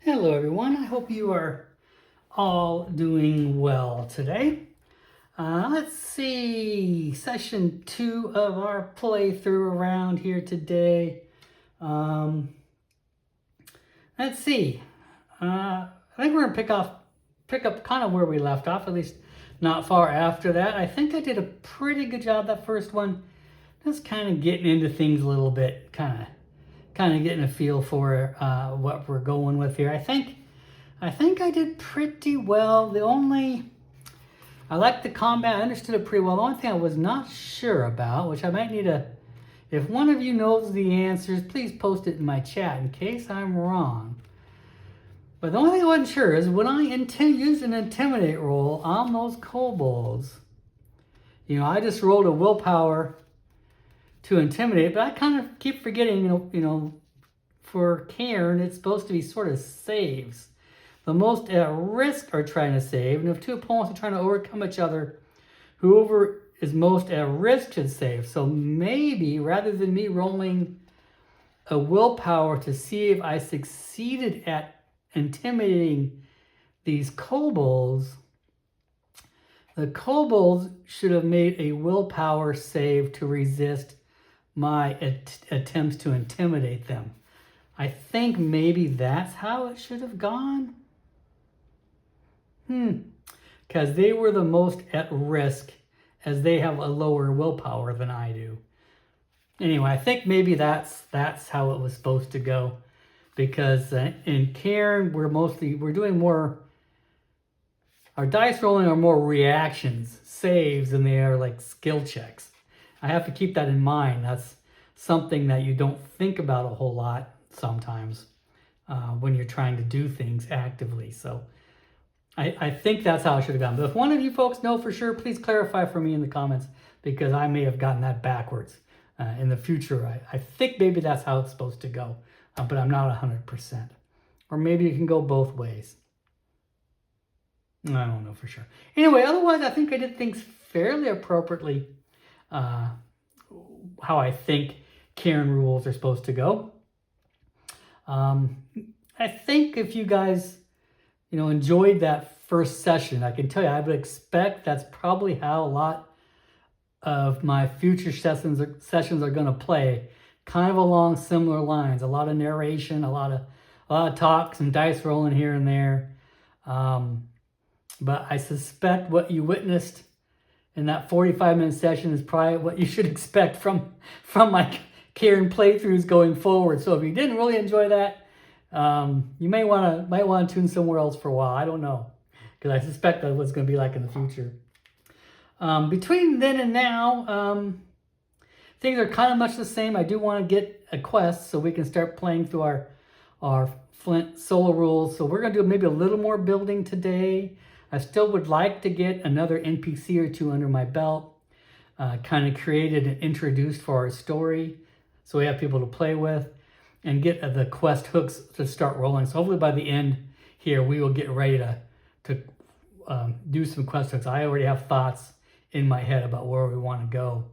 Hello everyone, I hope you are all doing well today. Let's see, session 2 of our playthrough around here today. Let's see, I think we're going to pick up kind of where we left off, at least not far after that. I think I did a pretty good job that first one, just kind of getting into things a little bit, kind of getting a feel for what we're going with here. I think I did pretty well. I liked the combat. I understood it pretty well. The only thing I was not sure about, which I might need to, if one of you knows the answers, please post it in my chat in case I'm wrong. But the only thing I wasn't sure is when I used an intimidate roll on those kobolds, I just rolled a willpower to intimidate, but I kind of keep forgetting, for Cairn, it's supposed to be sort of saves. The most at risk are trying to save, and if two opponents are trying to overcome each other, whoever is most at risk should save. So maybe rather than me rolling a willpower to see if I succeeded at intimidating these kobolds, the kobolds should have made a willpower save to resist my attempts to intimidate them. I think maybe that's how it should have gone. Because they were the most at risk, as they have a lower willpower than I do. Anyway, I think maybe that's how it was supposed to go, because in Cairn we're doing more. Our dice rolling are more reactions, saves, than they are like skill checks. I have to keep that in mind. That's something that you don't think about a whole lot sometimes when you're trying to do things actively. So I think that's how it should have gone. But if one of you folks know for sure, please clarify for me in the comments, because I may have gotten that backwards in the future. I think maybe that's how it's supposed to go, but I'm not 100%. Or maybe it can go both ways. I don't know for sure. Anyway, otherwise, I think I did things fairly appropriately, how I think Cairn rules are supposed to go. I think if you guys enjoyed that first session, I can tell you, I would expect that's probably how a lot of my future sessions are going to play, kind of along similar lines. A lot of narration, a lot of talk, some dice rolling here and there. But I suspect what you witnessed in that 45-minute session is probably what you should expect from my Cairn playthroughs going forward. So if you didn't really enjoy that, you might want to tune somewhere else for a while. I don't know, because I suspect that's what's going to be like in the future. Between then and now, things are kind of much the same. I do want to get a quest so we can start playing through our Flint solo rules. So we're going to do maybe a little more building today. I still would like to get another NPC or two under my belt, kind of created and introduced for our story, so we have people to play with, and get the quest hooks to start rolling. So hopefully by the end here, we will get ready to do some quest hooks. I already have thoughts in my head about where we want to go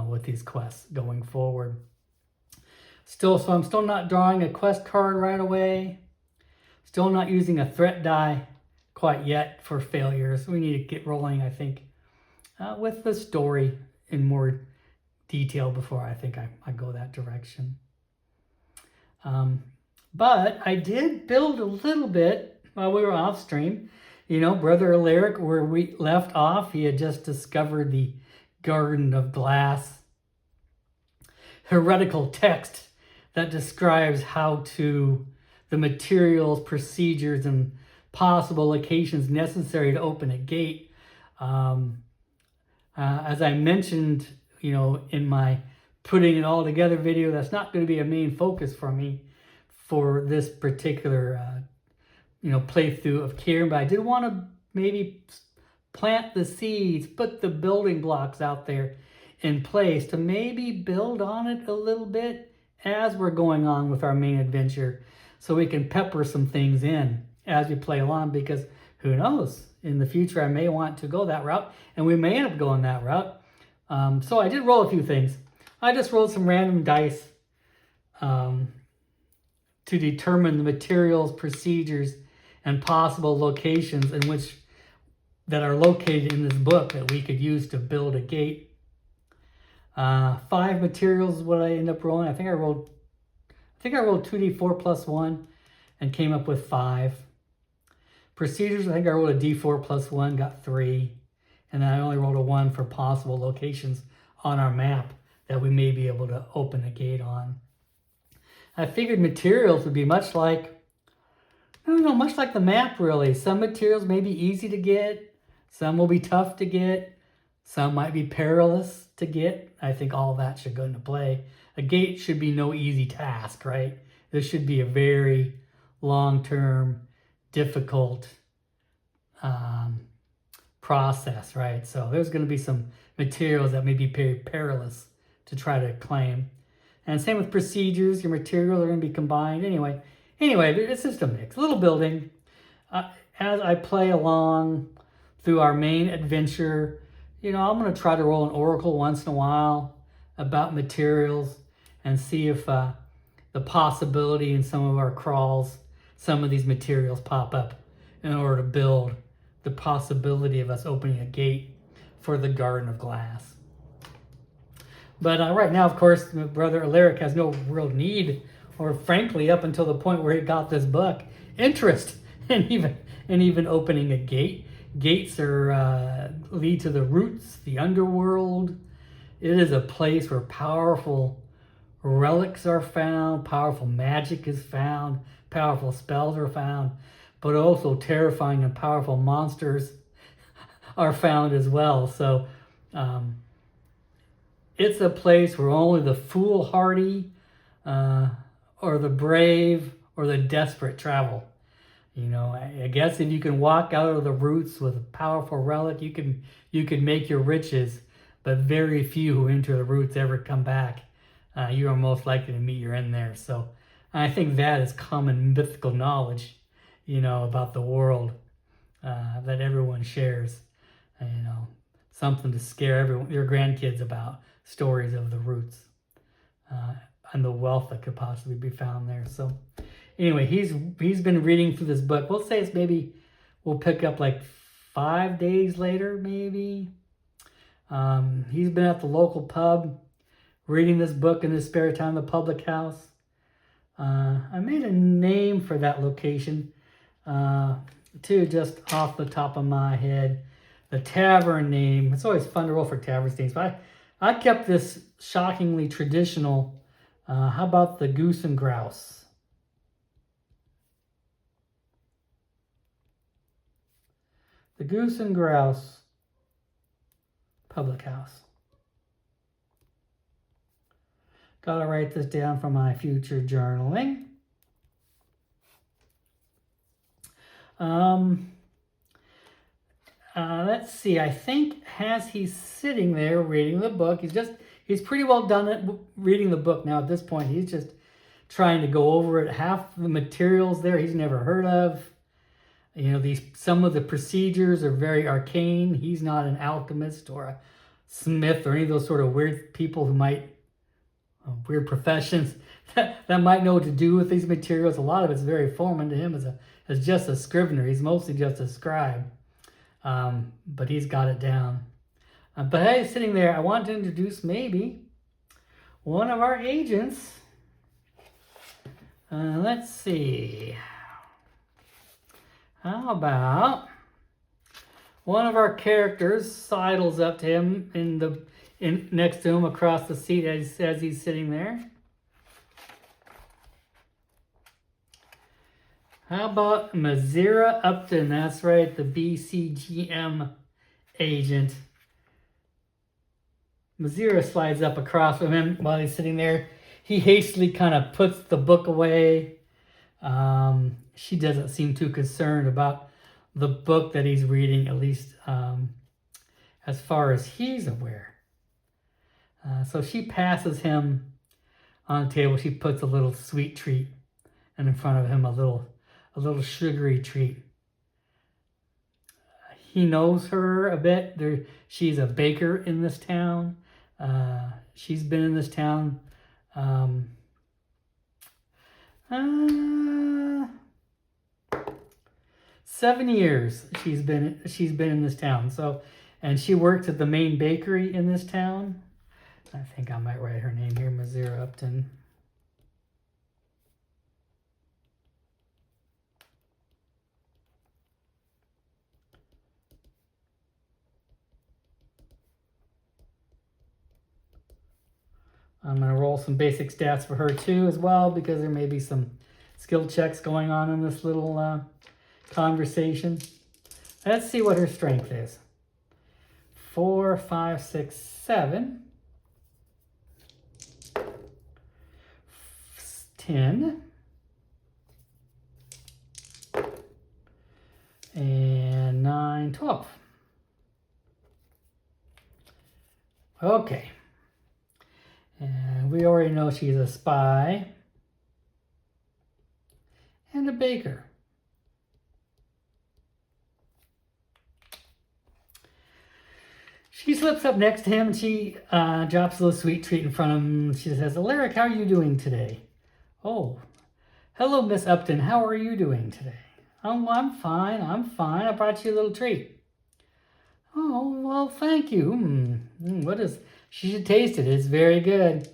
with these quests going forward. So I'm still not drawing a quest card right away. Still not using a threat die quite yet for failures. We need to get rolling, I think, with the story in more detail before I think I go that direction. But I did build a little bit while we were off stream. Brother Alaric, where we left off, he had just discovered the Garden of Glass heretical text that describes the materials, procedures, and possible locations necessary to open a gate. As I mentioned, in my putting it all together video, that's not going to be a main focus for me for this particular playthrough of Cairn, but I did want to maybe plant the seeds, put the building blocks out there in place to maybe build on it a little bit as we're going on with our main adventure, so we can pepper some things in as we play along, because who knows, in the future I may want to go that route, and we may end up going that route. So I did roll a few things. I just rolled some random dice to determine the materials, procedures, and possible locations in which that are located in this book that we could use to build a gate. 5 materials is what I end up rolling. I think I rolled 2d4 plus 1 and came up with 5. Procedures, I think I rolled a d4 plus 1, got 3. And then I only rolled a 1 for possible locations on our map that we may be able to open a gate on. I figured materials would be much like, much like the map really. Some materials may be easy to get, some will be tough to get, some might be perilous to get. I think all of that should go into play. A gate should be no easy task, right? This should be a very long-term, difficult process, right? So there's going to be some materials that may be very perilous to try to claim. And same with procedures. Your materials are going to be combined. Anyway, it's just a mix. A little building. As I play along through our main adventure, I'm going to try to roll an oracle once in a while about materials and see if the possibility in some of our crawls, some of these materials pop up in order to build the possibility of us opening a gate for the Garden of Glass. But right now, of course, my brother Alaric has no real need, or frankly, up until the point where he got this book, interest in even opening a gate. Gates lead to the roots, the underworld. It is a place where powerful relics are found, powerful magic is found, powerful spells are found, but also terrifying and powerful monsters are found as well. So it's a place where only the foolhardy or the brave or the desperate travel. I guess if you can walk out of the roots with a powerful relic, you can make your riches, but very few who enter the roots ever come back. You are most likely to meet your end there. So I think that is common mythical knowledge, about the world that everyone shares. Something to scare your grandkids about, stories of the roots and the wealth that could possibly be found there. So anyway, he's been reading through this book. We'll say we'll pick up like 5 days later, maybe. He's been at the local pub reading this book in his spare time, the public house. I made a name for that location, too, just off the top of my head. The tavern name. It's always fun to roll for tavern names, but I kept this shockingly traditional. How about the Goose and Grouse? The Goose and Grouse Public House. Gotta write this down for my future journaling. Let's see. I think as he's sitting there reading the book, he's pretty well done at reading the book now at this point. He's just trying to go over it. Half the materials there he's never heard of. Some of the procedures are very arcane. He's not an alchemist or a smith or any of those sort of weird people who might, weird professions that might know what to do with these materials. A lot of it's very foreign to him as just a scrivener. He's mostly just a scribe. But he's got it down. But hey, sitting there, I want to introduce maybe one of our agents. Let's see. How about one of our characters sidles up to him next to him across the seat as he's sitting there. How about Mazira Upton? That's right, the BCGM agent. Mazira slides up across from him while he's sitting there. He hastily kind of puts the book away. She doesn't seem too concerned about the book that he's reading, at least as far as he's aware. So she passes him on the table. She puts a little sweet treat in front of him, a little sugary treat. He knows her a bit. She's a baker in this town. She's been in this town Uh, 7 years she's been in this town. So, and she works at the main bakery in this town. I think I might write her name here, Mazira Upton. I'm going to roll some basic stats for her too as well, because there may be some skill checks going on in this little conversation. Let's see what her strength is. 4, 5, 6, 7. 10. And 9, 12. Okay. And we already know she's a spy and a baker. She slips up next to him and she drops a little sweet treat in front of him. She says, Alaric, how are you doing today? Oh, hello, Miss Upton. How are you doing today? Oh, I'm fine. I brought you a little treat. Oh, well, thank you. What is... She should taste it. It's very good.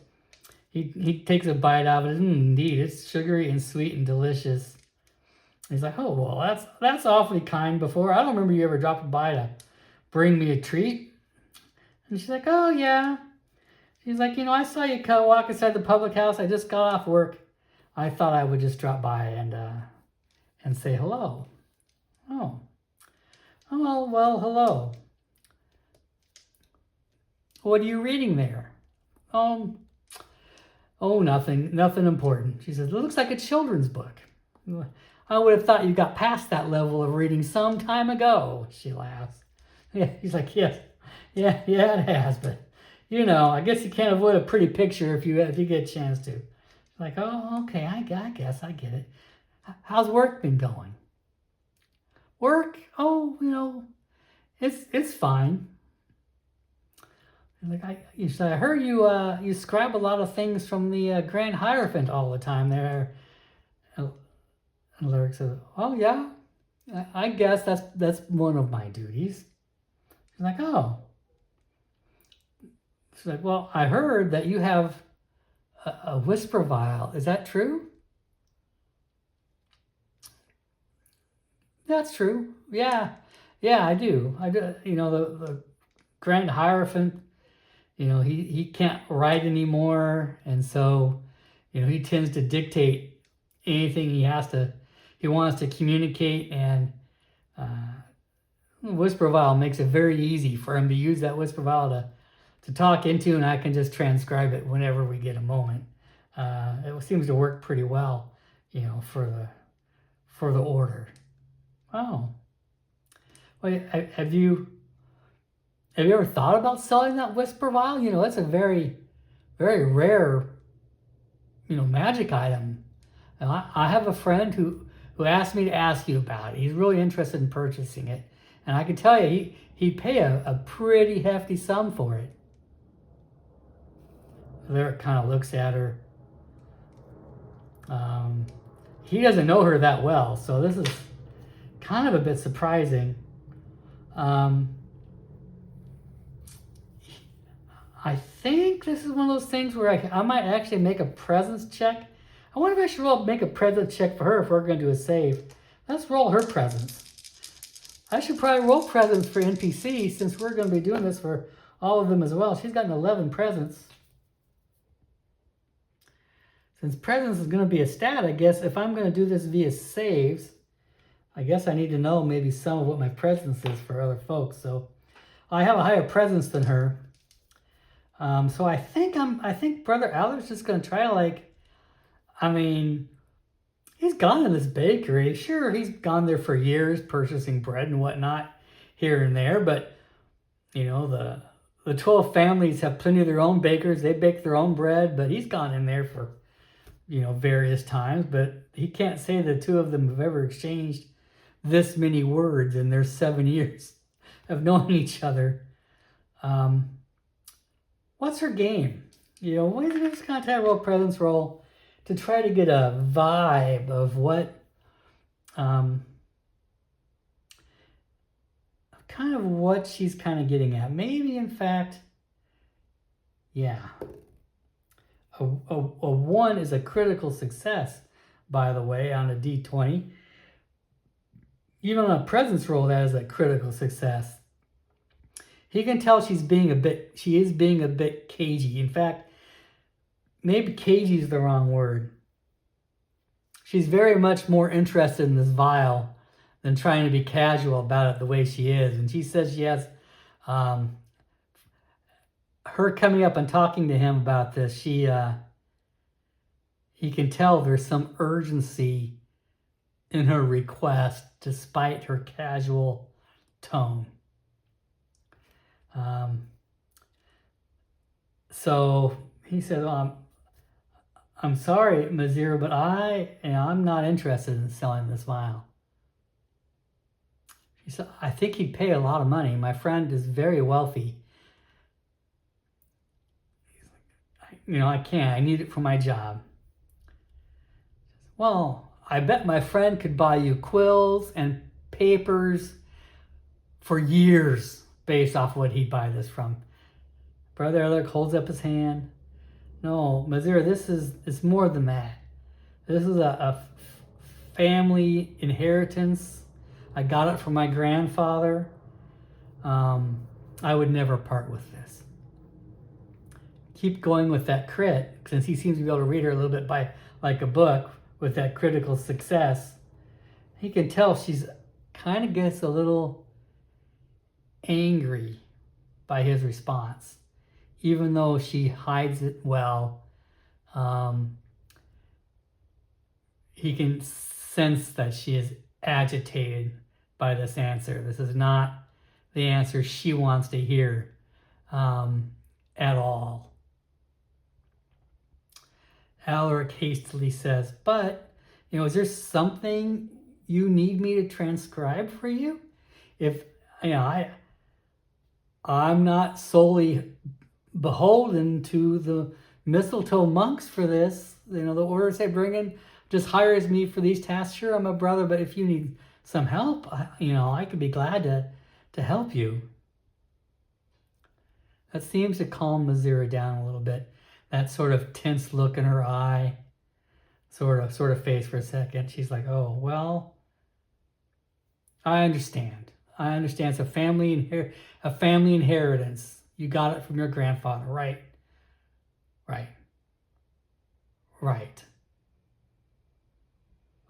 He takes a bite out of it. Indeed, it's sugary and sweet and delicious. He's like, oh, well, that's awfully kind before. I don't remember you ever dropping by to bring me a treat. And she's like, oh, yeah. She's like, I saw you walk inside the public house. I just got off work. I thought I would just drop by and say hello. Oh. Oh, well, hello. What are you reading there? Oh, nothing important. She says, it looks like a children's book. I would have thought you got past that level of reading some time ago. She laughs. Yeah, he's like, yes, yeah, it has, but I guess you can't avoid a pretty picture if you get a chance to. Like, oh, okay, I guess I get it. How's work been going? Work? Oh, it's fine. Like I heard you scribe a lot of things from the Grand Hierophant all the time there. And Alaric says, "Oh yeah, I guess that's one of my duties." She's like, "Oh." She's like, "Well, I heard that you have a whisper vial. Is that true?" That's true. Yeah, I do. The Grand Hierophant. He can't write anymore, and so, he tends to dictate anything he wants to communicate, and Whisper Vial makes it very easy for him to use that Whisper Vial to talk into, and I can just transcribe it whenever we get a moment. It seems to work pretty well, for the order. Oh. Wait, have you ever thought about selling that Whisper Vial? It's a very, very rare, magic item. And I have a friend who asked me to ask you about it. He's really interested in purchasing it. And I can tell you, he'd pay a pretty hefty sum for it. Lyric kind of looks at her. He doesn't know her that well, so this is kind of a bit surprising. I think this is one of those things where I might actually make a presence check. I wonder if I should make a presence check for her if we're going to do a save. Let's roll her presence. I should probably roll presence for NPC since we're going to be doing this for all of them as well. She's got an 11 presence. Since presence is going to be a stat, I guess if I'm going to do this via saves, I guess I need to know maybe some of what my presence is for other folks. So I have a higher presence than her. So I think Brother Alaric's just going to try he's gone to this bakery. Sure, he's gone there for years purchasing bread and whatnot here and there. But, the 12 families have plenty of their own bakers. They bake their own bread. But he's gone in there for, various times. But he can't say the two of them have ever exchanged this many words in their 7 years of knowing each other. What's her game? We're just going to roll presence roll to try to get a vibe of what, kind of what she's kind of getting at. Maybe, in fact, yeah. A 1 is a critical success, by the way, on a D20. Even on a presence roll, that is a critical success. He can tell she is being a bit cagey. In fact, maybe cagey is the wrong word. She's very much more interested in this vial than trying to be casual about it the way she is. And she says she has, her coming up and talking to him about this, he can tell there's some urgency in her request despite her casual tone. So he said, I'm sorry, Mazira, but I'm not interested in selling this vial. She said, I think he'd pay a lot of money. My friend is very wealthy. I can't. I need it for my job. Well, I bet my friend could buy you quills and papers for years based off what he'd buy this from. Brother Alec holds up his hand. No, Mazira, it's more than that. This is a family inheritance. I got it from my grandfather. I would never part with this. Keep going with that crit, since he seems to be able to read her a little bit by like a book with that critical success. He can tell she's kind of gets a little angry by his response, even though she hides it well. He can sense that she is agitated by this answer. This is not the answer she wants to hear at all. Alaric hastily says, but, is there something you need me to transcribe for you? If, I'm not solely beholden to the mistletoe monks for this. The orders they bring in just hires me for these tasks. Sure, I'm a brother, but if you need some help, I could be glad to help you. That seems to calm Mazira down a little bit. That sort of tense look in her eye sort of fades for a second. She's like, oh, well, I understand. It's a family inheritance. You got it from your grandfather, right? Right.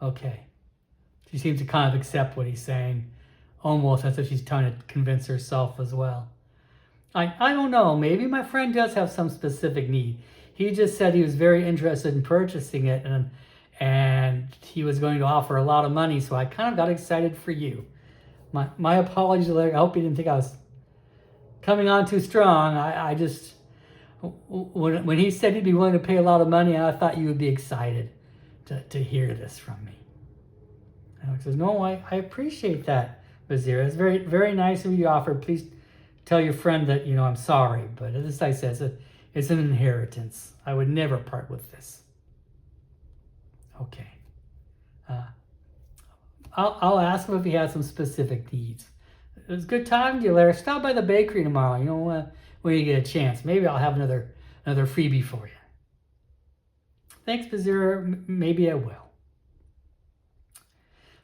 Okay. She seems to kind of accept what he's saying, almost as if she's trying to convince herself as well. I don't know. Maybe my friend does have some specific need. He just said he was very interested in purchasing it, and he was going to offer a lot of money, so I kind of got excited for you. My apologies, Larry. I hope you didn't think I was coming on too strong. I just, when he said he'd be willing to pay a lot of money, I thought you would be excited to hear this from me. Alex says, no, I appreciate that, Mazira. It's very, very nice of you to offer. Please tell your friend that, I'm sorry, but as I said, it's an inheritance. I would never part with this. Okay. I'll ask him if he has some specific needs. It was good talking to you, Larry. Stop by the bakery tomorrow, when you get a chance. Maybe I'll have another freebie for you. Thanks, Mazira. Maybe I will.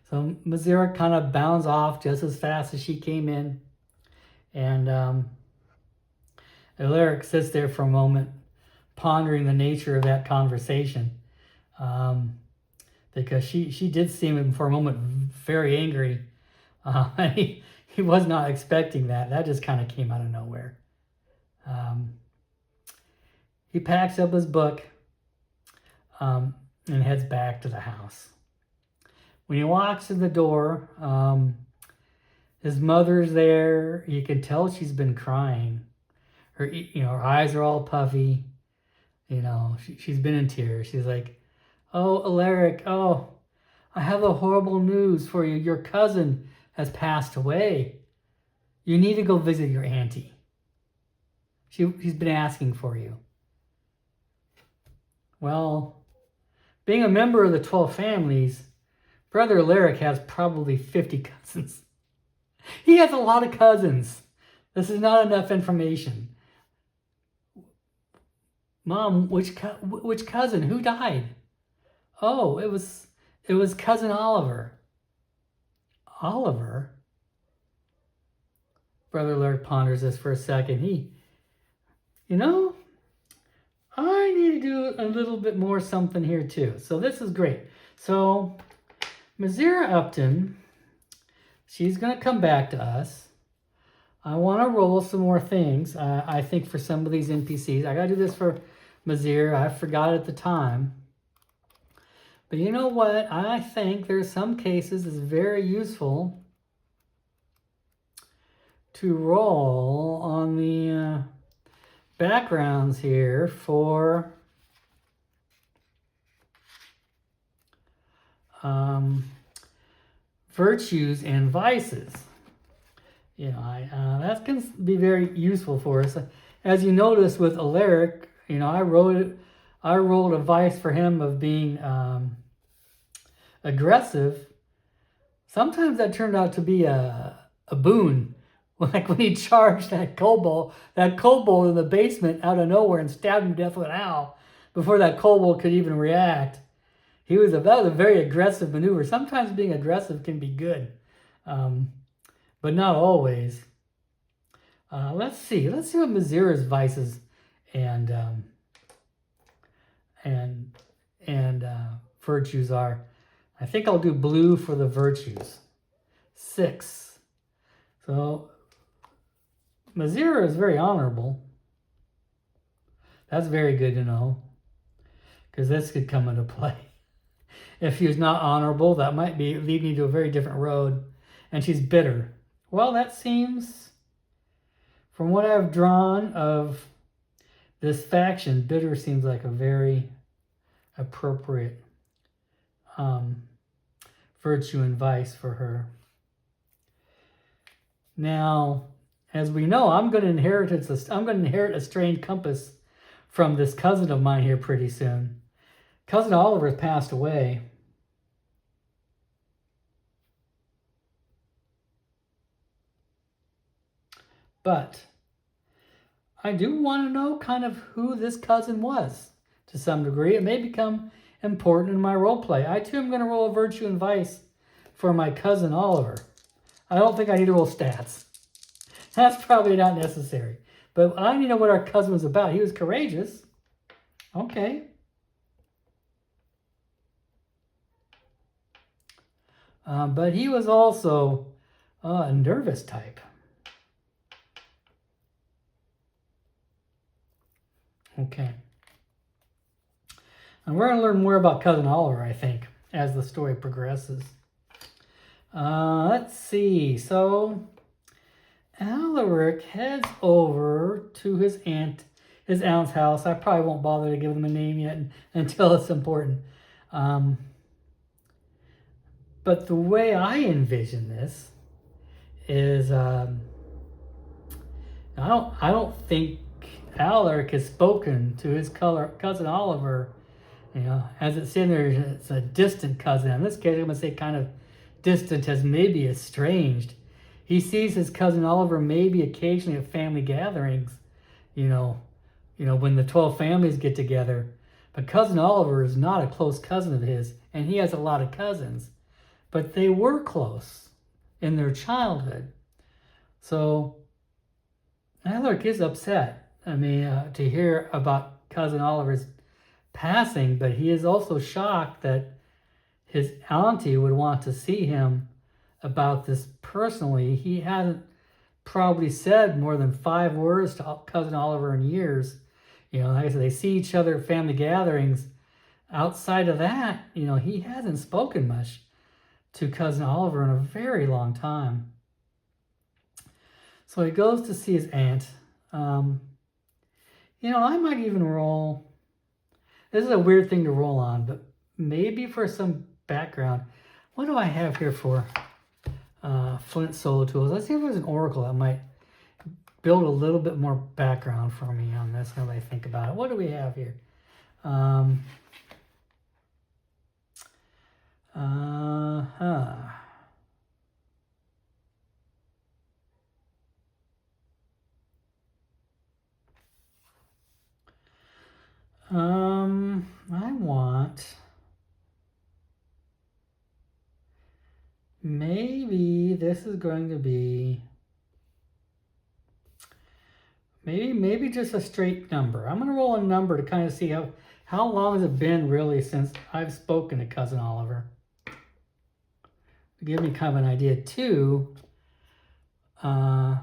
So Mazira kind of bounds off just as fast as she came in. And Alaric sits there for a moment, pondering the nature of that conversation. Because she did seem for a moment very angry. And he was not expecting that. That just kind of came out of nowhere. He packs up his book and heads back to the house. When he walks in the door, his mother's there. You can tell she's been crying. Her eyes are all puffy. She's been in tears. She's like, oh, Alaric, oh, I have a horrible news for you. Your cousin has passed away. You need to go visit your auntie. She's been asking for you. Well, being a member of the 12 families, Brother Alaric has probably 50 cousins. He has a lot of cousins. This is not enough information. Mom, which cousin? Who died? Oh, it was cousin Oliver. Oliver? Brother Alaric ponders this for a second. I need to do a little bit more something here too. So this is great. So Mazira Upton, she's going to come back to us. I want to roll some more things, I think, for some of these NPCs. I got to do this for Mazira. I forgot at the time. But you know what? I think there's some cases it's very useful to roll on the backgrounds here for virtues and vices. That's going to be very useful for us. As you notice with Alaric, I rolled a vice for him of being aggressive. Sometimes that turned out to be a boon. Like when he charged that kobold in the basement out of nowhere and stabbed him to death with an owl before that kobold could even react. That was a very aggressive maneuver. Sometimes being aggressive can be good, but not always. Let's see what Mazira's vices and virtues are. I think I'll do blue for the virtues. 6. So Mazira is very honorable. That's very good to know, because this could come into play. If he was not honorable, that might be leading to a very different road. And she's bitter. Well, that seems, from what I've drawn of this faction, bitter seems like a very appropriate virtue and vice for her. Now, as we know, I'm going to inherit a strained compass from this cousin of mine here pretty soon. Cousin Oliver has passed away. But I do want to know kind of who this cousin was to some degree. It may become important in my role play. I too am going to roll a virtue and vice for my cousin Oliver. I don't think I need to roll stats. That's probably not necessary. But I need to know what our cousin was about. He was courageous. Okay. But he was also a nervous type. Okay. And we're going to learn more about Cousin Oliver, I think, as the story progresses. Let's see. So Alaric heads over to his aunt's house. I probably won't bother to give them a name yet until it's important. But the way I envision this is, I don't think Alaric has spoken to his cousin Oliver. As it's in there, it's a distant cousin. In this case, I'm going to say kind of distant as maybe estranged. He sees his cousin Oliver maybe occasionally at family gatherings, when the 12 families get together. But cousin Oliver is not a close cousin of his, and he has a lot of cousins. But they were close in their childhood. So Alaric is upset, to hear about cousin Oliver's passing, but he is also shocked that his auntie would want to see him about this personally. He hasn't probably said more than 5 words to cousin Oliver in years. Like I said, they see each other at family gatherings. Outside of that, he hasn't spoken much to cousin Oliver in a very long time. So he goes to see his aunt. I might even roll. This is a weird thing to roll on, but maybe for some background. What do I have here for Flint solo tools? Let's see if there's an oracle that might build a little bit more background for me on this now that I think about it. What do we have here? Uh-huh. I want... Maybe this is going to be... Maybe just a straight number. I'm going to roll a number to kind of see how long has it been really since I've spoken to Cousin Oliver. To give me kind of an idea too. A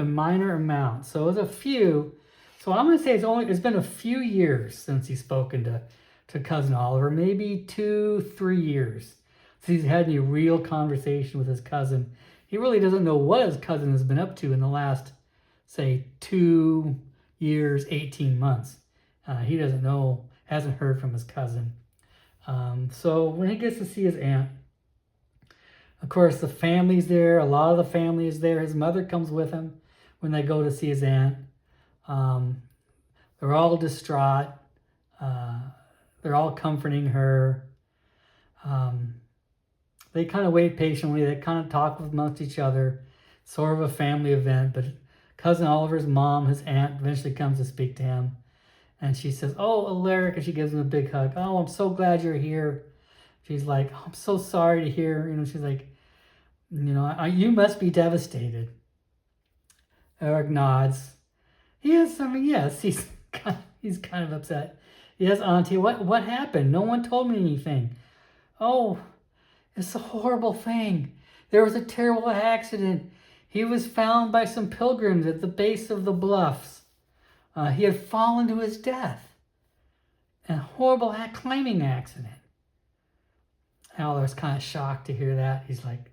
minor amount. So it's a few. So I'm going to say it's been a few years since he's spoken to Cousin Oliver. Maybe 2-3 years since he's had any real conversation with his cousin. He really doesn't know what his cousin has been up to in the last, say, 2 years, 18 months. He doesn't know, hasn't heard from his cousin. So when he gets to see his aunt, of course, the family's there. A lot of the family is there. His mother comes with him when they go to see his aunt. They're all distraught. They're all comforting her. They kind of wait patiently. They kind of talk amongst each other. Sort of a family event. But Cousin Oliver's mom, his aunt, eventually comes to speak to him. And she says, "Oh, Alaric," and she gives him a big hug. "Oh, I'm so glad you're here." She's like, "Oh, I'm so sorry to hear." She's like, "You must be devastated." Eric nods. Yes, yes, he's kind of upset. "Yes, Auntie, what happened? No one told me anything." "Oh, it's a horrible thing. There was a terrible accident. He was found by some pilgrims at the base of the bluffs. He had fallen to his death. A horrible climbing accident." Oliver's kind of shocked to hear that. He's like,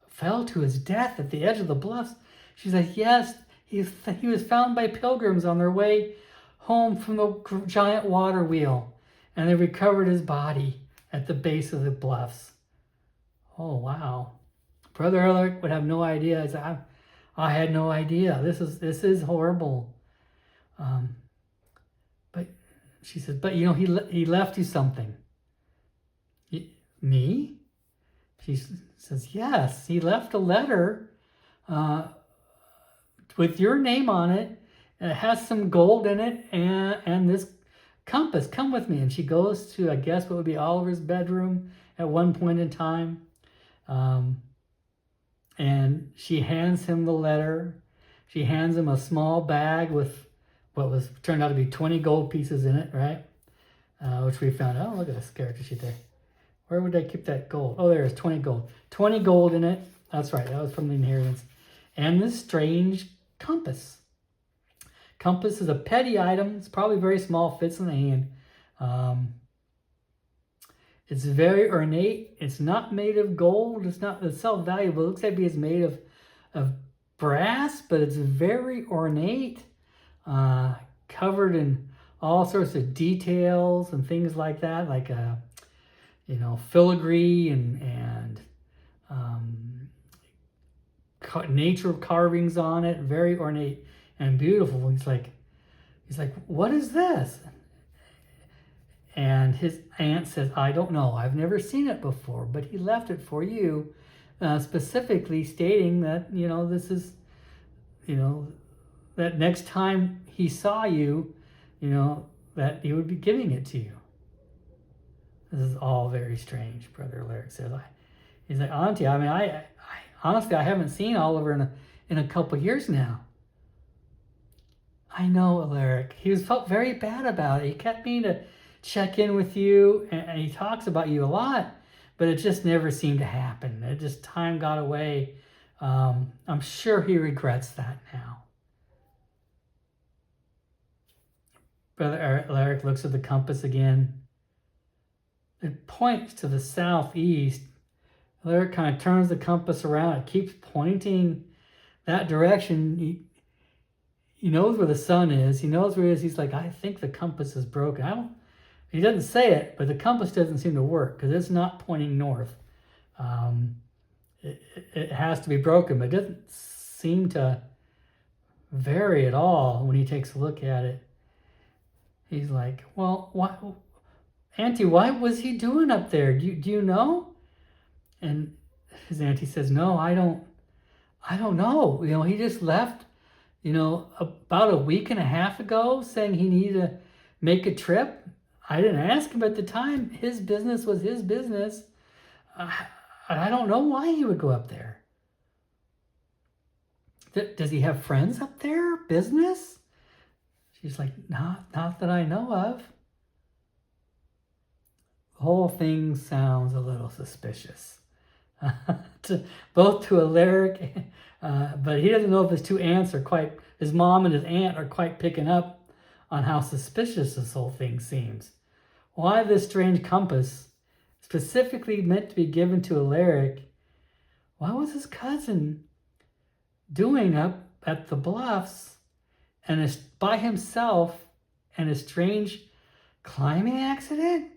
"Fell to his death at the edge of the bluffs?" She's like, "Yes, he was found by pilgrims on their way home from the giant water wheel, and they recovered his body at the base of the bluffs." Oh, wow. Brother Alaric would have no idea. He said, I had no idea. This is horrible. But she says, "But he left you something." "Me?" She says, "Yes, he left a letter with your name on it. It has some gold in it and this compass. Come with me." And she goes to, I guess, what would be Oliver's bedroom at one point in time. And she hands him the letter. She hands him a small bag with what turned out to be 20 gold pieces in it, right? Which we found. Oh, look at this character sheet there. Where would they keep that gold? Oh, there's 20 gold. 20 gold in it. That's right. That was from the inheritance. And this strange compass. Compass is a petty item. It's probably very small, fits in the hand. It's very ornate. It's not made of gold. It's self-valuable. It looks like it's made of brass, but it's very ornate. Covered in all sorts of details and things like that, like filigree and nature carvings on it. Very ornate and beautiful. He's like, "What is this?" And his aunt says, "I don't know. I've never seen it before, but he left it for you, specifically stating that, this is, that next time he saw you, that he would be giving it to you." This is all very strange, Brother Alaric says. He's like, "Auntie, I honestly, I haven't seen Oliver in a couple years now." "I know, Alaric. He felt very bad about it. He kept me to check in with you, and he talks about you a lot, but it just never seemed to happen. Time got away. I'm sure he regrets that now." Brother Alaric looks at the compass again. It points to the southeast. Alaric kind of turns the compass around. It keeps pointing that direction. He knows where the sun is. He knows where it is. He's like, "I think the compass is broken." He doesn't say it, but the compass doesn't seem to work because it's not pointing north. It has to be broken, but it doesn't seem to vary at all when he takes a look at it. He's like, "Well, what? Auntie, what was he doing up there? Do you know? And his auntie says, no, I don't know. He just left, about a week and a half ago saying he needed to make a trip. I didn't ask him at the time. His business was his business. I don't know why he would go up there. Does he have friends up there? Business? She's like, not that I know of. The whole thing sounds a little suspicious. Both to Alaric, but he doesn't know if his two aunts his mom and his aunt are quite picking up on how suspicious this whole thing seems. Why this strange compass, specifically meant to be given to Alaric, what was his cousin doing up at the Bluffs and by himself in a strange climbing accident?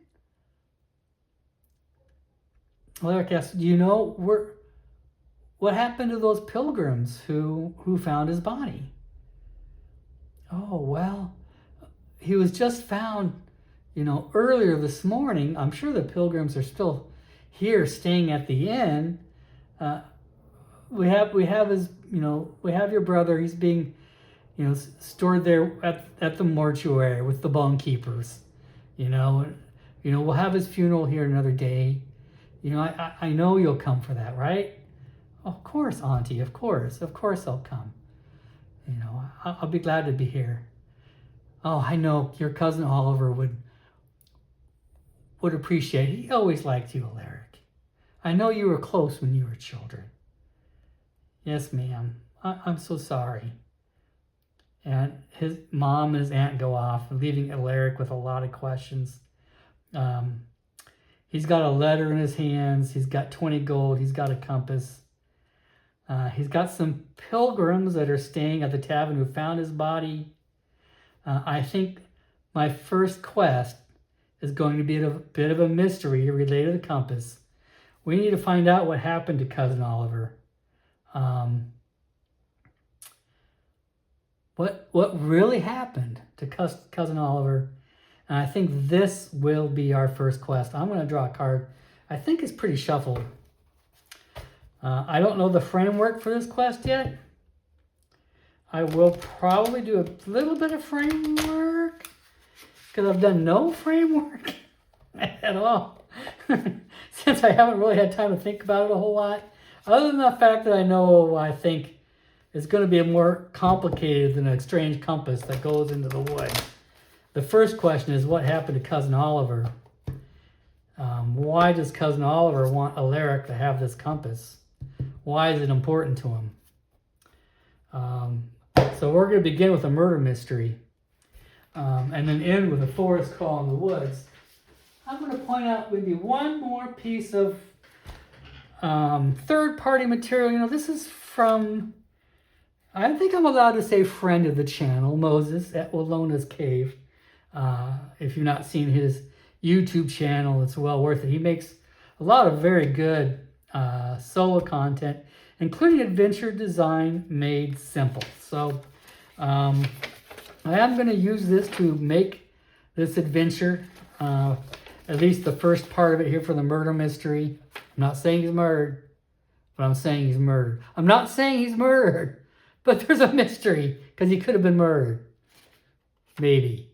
Alaric asks, do you know what happened to those pilgrims who found his body? Oh, well, he was just found, earlier this morning. I'm sure the pilgrims are still here staying at the inn. We have your brother. He's being, stored there at the mortuary with the bone keepers. We'll have his funeral here another day. I know you'll come for that, right? Of course, Auntie, of course I'll come. I'll be glad to be here. Oh, I know your cousin Oliver would appreciate it. He always liked you, Alaric. I know you were close when you were children. Yes, ma'am. I'm so sorry. And his mom and his aunt go off, leaving Alaric with a lot of questions. He's got a letter in his hands. He's got 20 gold. He's got a compass. He's got some pilgrims that are staying at the tavern who found his body. I think my first quest is going to be a bit of a mystery related to the compass. We need to find out what happened to Cousin Oliver. What really happened to Cousin Oliver? And I think this will be our first quest. I'm going to draw a card. I think it's pretty shuffled. I don't know the framework for this quest yet. I will probably do a little bit of framework because I've done no framework at all since I haven't really had time to think about it a whole lot. Other than the fact that I think it's going to be more complicated than a strange compass that goes into the woods. The first question is, what happened to Cousin Oliver? Why does Cousin Oliver want Alaric to have this compass? Why is it important to him? So we're going to begin with a murder mystery and then end with a forest crawl in the woods. I'm going to point out maybe one more piece of third-party material. This is from, I think I'm allowed to say friend of the channel, Moses at Wallona's Cave. If you've not seen his YouTube channel, it's well worth it. He makes a lot of very good solo content, including adventure design made simple. So I am going to use this to make this adventure, at least the first part of it here for the murder mystery. I'm not saying he's murdered, but I'm saying he's murdered. I'm not saying he's murdered, but there's a mystery because he could have been murdered. Maybe.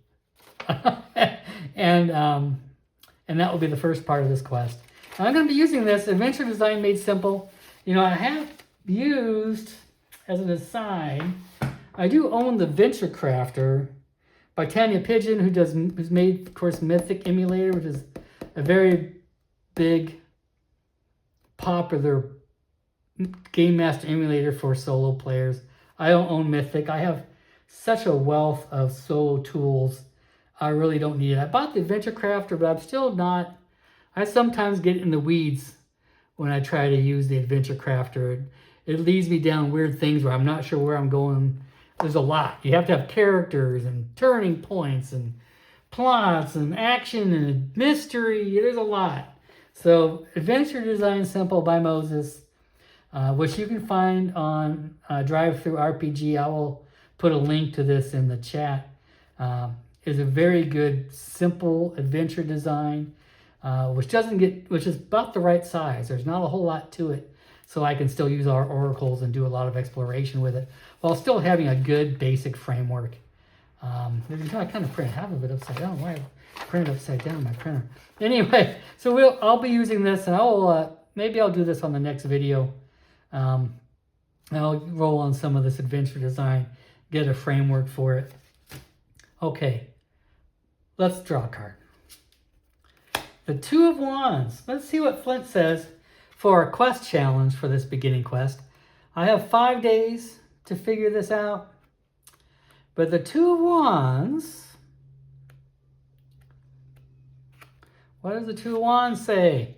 and that will be the first part of this quest. I'm going to be using this Adventure Design Made Simple. I have used, as an aside, I do own the Venture Crafter by Tanya Pigeon, who's made, of course, Mythic Emulator, which is a very big, popular Game Master emulator for solo players. I don't own Mythic. I have such a wealth of solo tools. I really don't need it. I bought the Adventure Crafter, but I'm still not. I sometimes get in the weeds when I try to use the Adventure Crafter. It leads me down weird things where I'm not sure where I'm going. There's a lot. You have to have characters and turning points and plots and action and mystery. There's a lot. So Adventure Design Simple by Moses, which you can find on Drive Through RPG. I will put a link to this in the chat. is a very good, simple adventure design, which is about the right size. There's not a whole lot to it, so I can still use our oracles and do a lot of exploration with it, while still having a good basic framework. I kind of print half of it upside down. Why I print it upside down on my printer? Anyway, so I'll be using this, and maybe I'll do this on the next video. I'll roll on some of this adventure design, get a framework for it. Okay, let's draw a card. The Two of Wands. Let's see what Flint says for a quest challenge for this beginning quest. I have 5 days to figure this out. But the Two of Wands, what does the Two of Wands say?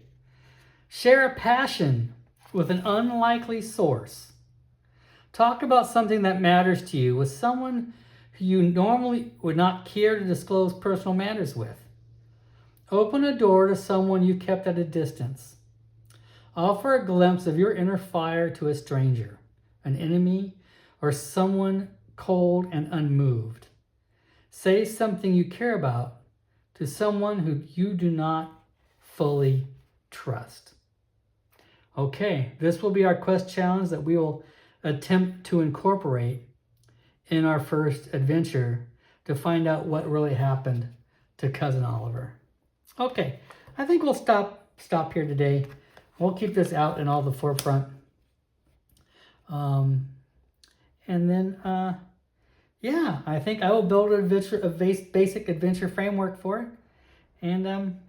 Share a passion with an unlikely source. Talk about something that matters to you with someone who you normally would not care to disclose personal matters with. Open a door to someone you kept at a distance. Offer a glimpse of your inner fire to a stranger, an enemy, or someone cold and unmoved. Say something you care about to someone who you do not fully trust. Okay, this will be our quest challenge that we will attempt to incorporate in our first adventure to find out what really happened to Cousin Oliver. Okay, I think we'll stop here today. We'll keep this out in all the forefront. And then, yeah, I think I will build a basic adventure framework for it and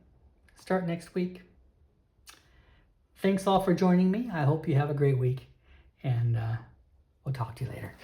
start next week. Thanks all for joining me. I hope you have a great week, and we'll talk to you later.